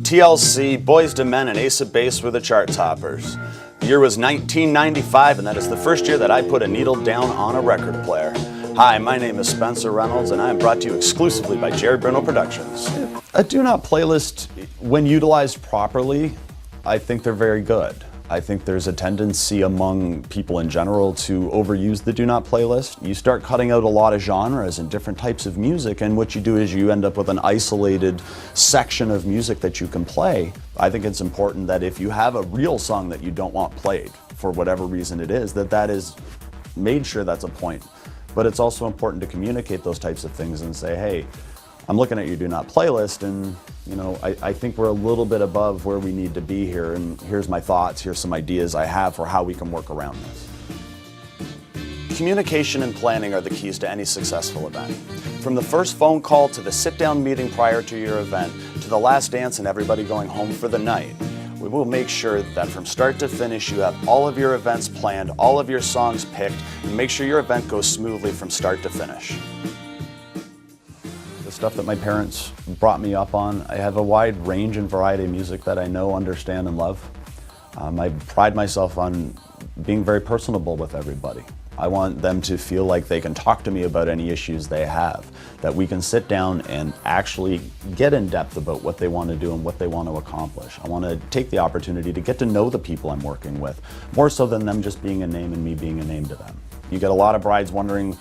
TLC, Boys to Men, and Ace of Base were the chart toppers. The year was 1995, and that is the first year that I put a needle down on a record player. Hi, my name is Spencer Reynolds, and I am brought to you exclusively by Jerry Bruno Productions. A Do Not playlist, when utilized properly, I think they're very good. I think there's a tendency among people in general to overuse the Do Not playlist. You start cutting out a lot of genres and different types of music, and what you do is you end up with an isolated section of music that you can play. I think it's important that if you have a real song that you don't want played, for whatever reason it is, that is made sure that's a point. But it's also important to communicate those types of things and say, hey, I'm looking at your Do Not playlist, and I think we're a little bit above where we need to be here, and here's my thoughts, here's some ideas I have for how we can work around this. Communication and planning are the keys to any successful event. From the first phone call to the sit-down meeting prior to your event, to the last dance and everybody going home for the night, we will make sure that from start to finish you have all of your events planned, all of your songs picked, and make sure your event goes smoothly from start to finish. The stuff that my parents brought me up on, I have a wide range and variety of music that I know, understand, and love. I pride myself on being very personable with everybody. I want them to feel like they can talk to me about any issues they have, that we can sit down and actually get in depth about what they want to do and what they want to accomplish. I want to take the opportunity to get to know the people I'm working with, more so than them just being a name and me being a name to them. You get a lot of brides wondering,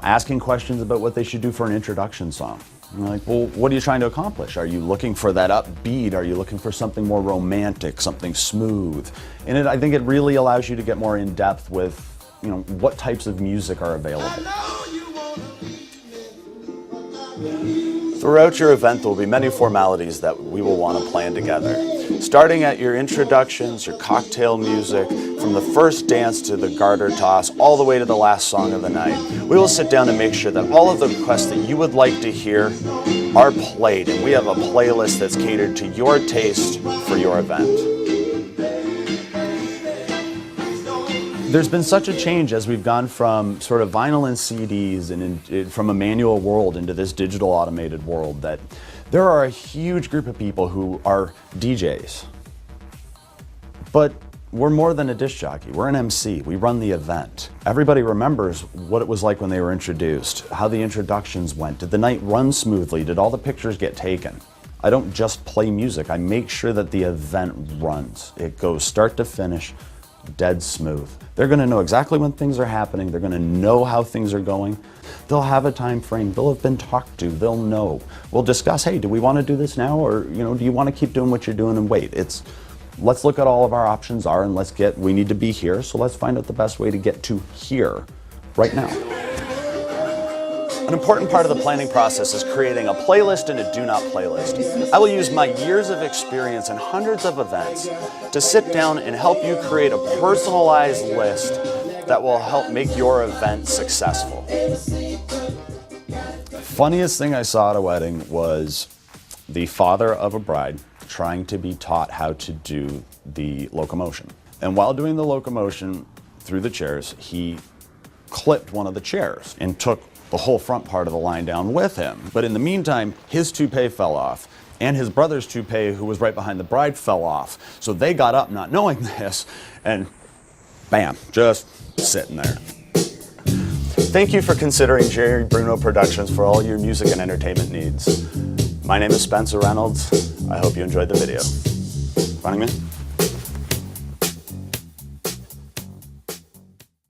asking questions about what they should do for an introduction song. I'm like, well, what are you trying to accomplish? Are you looking for that upbeat? Are you looking for something more romantic, something smooth? And I think it really allows you to get more in depth with, what types of music are available. Throughout your event, there will be many formalities that we will want to plan together. Starting at your introductions, your cocktail music, from the first dance to the garter toss, all the way to the last song of the night. We will sit down and make sure that all of the requests that you would like to hear are played, and we have a playlist that's catered to your taste for your event. There's been such a change as we've gone from sort of vinyl and CDs and from a manual world into this digital automated world that there are a huge group of people who are DJs. But we're more than a disc jockey. We're an MC. We run the event. Everybody remembers what it was like when they were introduced, how the introductions went. Did the night run smoothly? Did all the pictures get taken? I don't just play music. I make sure that the event runs. It goes start to finish, dead smooth. They're going to know exactly when things are happening. They're going to know how things are going. They'll have a time frame. They'll have been talked to. They'll know. We'll discuss, hey, do we want to do this now, or do you want to keep doing what you're doing and wait? Let's look at all of our options are, and we need to be here, so let's find out the best way to get to here right now. An important part of the planning process is creating a playlist and a Do Not playlist. I will use my years of experience in hundreds of events to sit down and help you create a personalized list that will help make your event successful. Funniest thing I saw at a wedding was the father of a bride trying to be taught how to do the locomotion. And while doing the locomotion through the chairs, he clipped one of the chairs and took the whole front part of the line down with him. But in the meantime, his toupee fell off, and his brother's toupee, who was right behind the bride, fell off. So they got up not knowing this, and bam, just sitting there. Thank you for considering Jerry Bruno Productions for all your music and entertainment needs. My name is Spencer Reynolds. I hope you enjoyed the video. Running Man?